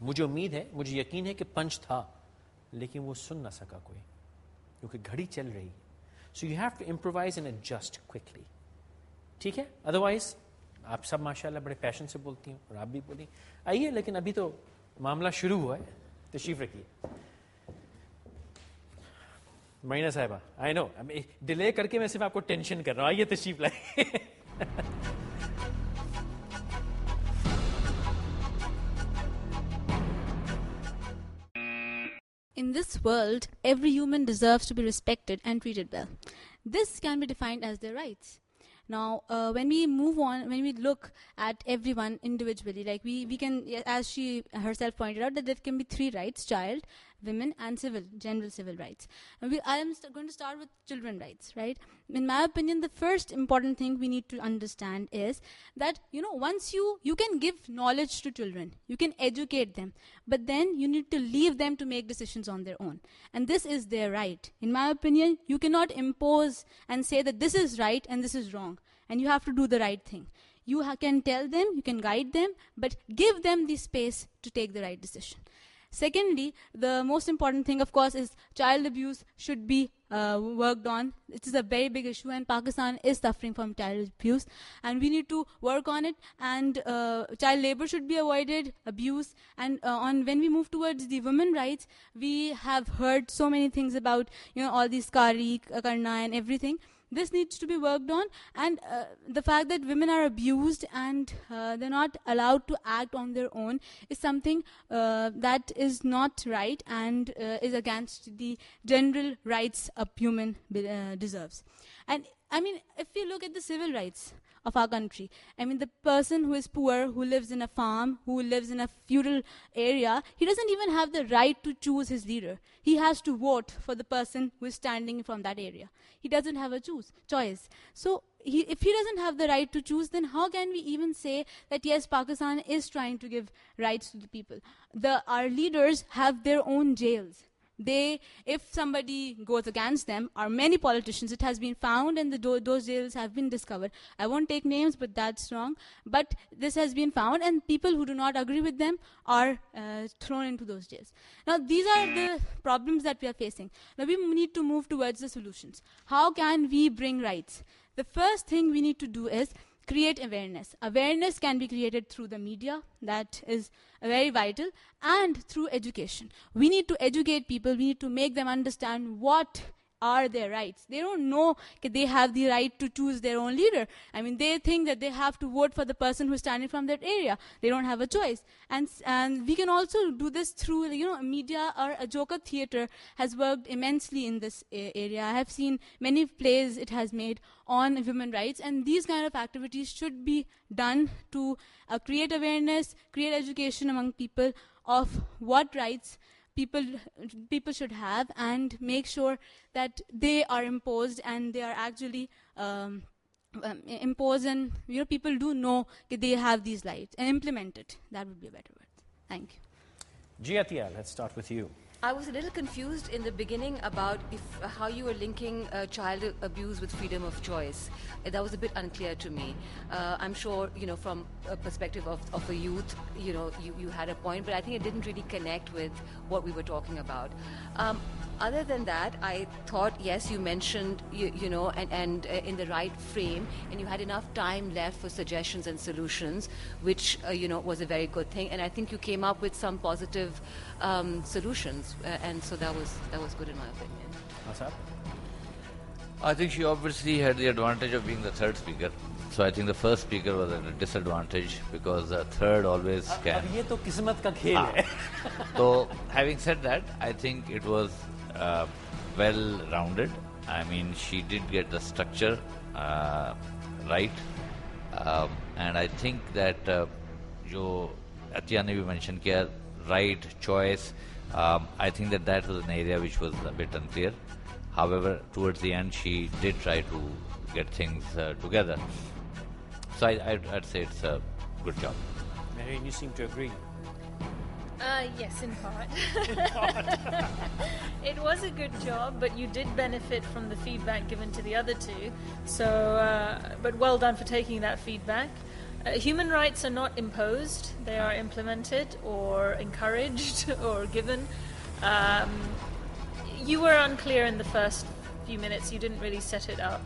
मुझे उम्मीद है, मुझे यकीन है कि पंच था, लेकिन वो सुन ना सका कोई, क्योंकि घड़ी चल रही है. So you have to improvise and adjust quickly. ठीक है? अदरवाइज आप सब माशाल्लाह बड़े पैशन से बोलती हैं और आप भी बोली. आइए, लेकिन अभी तो मामला शुरू हुआ है. तशरीफ रखिए. मरीना साहिबा, आई नो डिले करके मैं सिर्फ आपको टेंशन कर रहा हूँ. आइए तशरीफ लाइए. In this world, every human deserves to be respected and treated well. This can be defined as their rights. Now, when we move on, when we look at everyone individually, like we can, as she herself pointed out, that there can be three rights: child, women, and general civil rights. And I am going to start with children rights, right? In my opinion, the first important thing we need to understand is that, once you can give knowledge to children, you can educate them, but then you need to leave them to make decisions on their own. And this is their right. In my opinion, you cannot impose and say that this is right and this is wrong, and you have to do the right thing. You can tell them, you can guide them, but give them the space to take the right decision. Secondly, the most important thing, of course, is child abuse should be worked on. It is a very big issue, and Pakistan is suffering from child abuse, and we need to work on it. And child labor should be avoided, abuse. And when we move towards the women rights, we have heard so many things about all these kari, karna, and everything. This needs to be worked on, and the fact that women are abused and they're not allowed to act on their own is something that is not right and is against the general rights a human deserves. And I mean, if we look at the civil rights of our country, I mean, the person who is poor, who lives in a farm, who lives in a feudal area, he doesn't even have the right to choose his leader. He has to vote for the person who is standing from that area. He doesn't have a choice. So if he doesn't have the right to choose, then how can we even say that, yes, Pakistan is trying to give rights to the people? Our leaders have their own jails. If somebody goes against them, or many politicians, it has been found, and those jails have been discovered. I won't take names, but that's wrong. But this has been found, and people who do not agree with them are thrown into those jails. Now, these are the problems that we are facing. Now, we need to move towards the solutions. How can we bring rights? The first thing we need to do is create awareness. Awareness can be created through the media, that is very vital, and through education. We need to educate people, we need to make them understand what are their rights. They don't know that they have the right to choose their own leader. I mean, they think that they have to vote for the person who's standing from that area. They don't have a choice. And we can also do this through, media, or a Joka theater has worked immensely in this area. I have seen many plays it has made on women's rights, and these kind of activities should be done to create awareness, create education among people of what rights people should have, and make sure that they are imposed and they are actually imposed, and people do know that they have these rights and implement it. That would be a better word. Thank you. Jiatia, let's start with you. I was a little confused in the beginning about how you were linking child abuse with freedom of choice. That was a bit unclear to me. I'm sure, from a perspective of a youth, you had a point, but I think it didn't really connect with what we were talking about. Other than that, I thought, yes, you mentioned, and in the right frame, and you had enough time left for suggestions and solutions, which, was a very good thing. And I think you came up with some positive solutions, and so that was good in my opinion. Asad? I think she obviously had the advantage of being the third speaker. So I think the first speaker was at a disadvantage because the third always can. अब ये तो किस्मत का खेल है. So having said that, I think it was well-rounded. I mean, she did get the structure right, and I think that जो Atiya ने भी mention किया, right choice. I think that was an area which was a bit unclear. However, towards the end, she did try to get things together. So I'd say it's a good job. Marian, you seem to agree. Yes, in part. It was a good job, but you did benefit from the feedback given to the other two. So, but well done for taking that feedback. Human rights are not imposed, they are implemented or encouraged or given. You were unclear in the first few minutes, you didn't really set it up.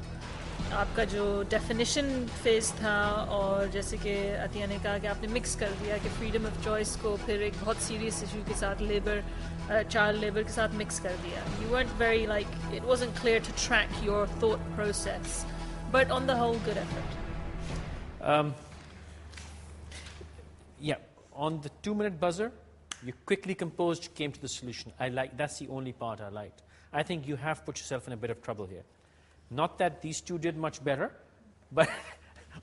आपका जो definition phase था और जैसे कि अतिया ने कहा कि आपने मिक्स कर दिया कि फ्रीडम ऑफ चॉइस को फिर एक बहुत सीरियस इशू के साथ लेबर चाइल्ड लेबर के साथ मिक्स कर दिया. You weren't very like it wasn't clear to track your thought process, but on the whole good effort. Yeah, on the 2-minute buzzer you quickly composed, came to the solution. That's the only part I liked. I think you have put yourself in a bit of trouble here. Not that these two did much better, but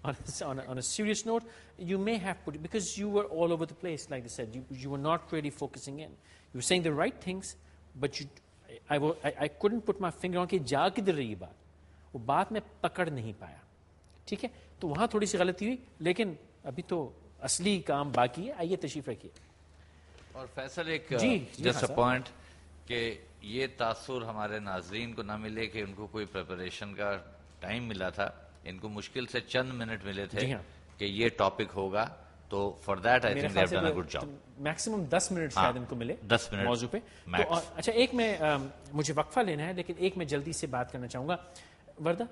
on a serious note, you may have put it, because you were all over the place, like they said. You were not really focusing in. You were saying the right things, but I couldn't put my finger on कि जा किधर रही बात. वो बात मैं पकड़ नहीं पाया. ठीक है? तो वहाँ थोड़ी सी गलती हुई, लेकिन अभी तो असली काम बाकी है. आइए तशरीफ रखिए. और फैसल एक जस्ट अ पॉइंट कि ये तासुर हमारे नाजरीन को ना मिले कि उनको कोई प्रिपरेशन का टाइम मिला था. इनको मुश्किल से चंद मिनट मिले थे कि ये टॉपिक होगा, तो for that I think they have done a good job. Maximum 10 minute शायद इनको मिले 10 मिनट मौजू पे. तो अच्छा, एक में मुझे वक्फा लेना है, लेकिन एक मैं जल्दी से बात करना चाहूँगा. वर्दा,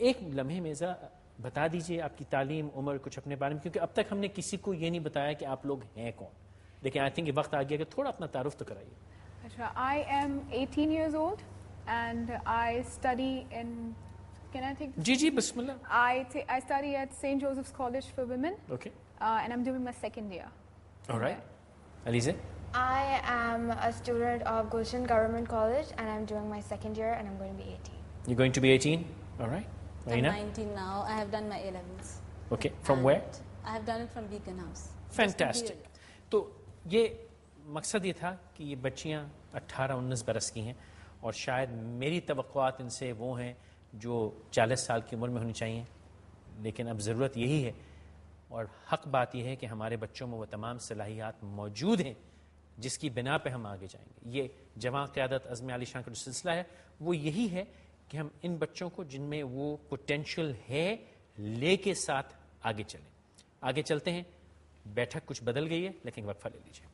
एक लम्हे में ज़रा बता दीजिए आपकी तालीम, उम्र, कुछ अपने बारे में, क्योंकि अब तक हमने किसी को ये नहीं बताया कि आप लोग हैं कौन. लेकिन आई थिंक ये वक्त आ गया कि थोड़ा अपना तारुफ तो कराइए. I am 18 years old and I study in, can I take this? Ji Bismillah. I study at St. Joseph's College for Women. Okay. And I'm doing my second year. All right. Alize? I am a student of Gulshan Government College and I'm doing my second year and I'm going to be 18. You're going to be 18? All right. I'm 19 now. I have done my A-levels. Okay. From where? I have done it from Beacon House. Fantastic. तो ये मकसद ये था कि ये बच्चियाँ 18-19 बरस की हैं और शायद मेरी तवक्कुआत इनसे वो हैं जो 40 साल की उम्र में होनी चाहिए, लेकिन अब ज़रूरत यही है और हक़ बात यह है कि हमारे बच्चों में वो तमाम सलाहियात मौजूद हैं जिसकी बिना पे हम आगे जाएंगे. ये जवां क़यादत अज़्म आली शान का जो सिलसिला है वो यही है कि हम इन बच्चों को जिनमें वो पोटेंशियल है लेके साथ आगे चलें. आगे चलते हैं. बैठक कुछ बदल गई है, लेकिन वक्फा ले लीजिए.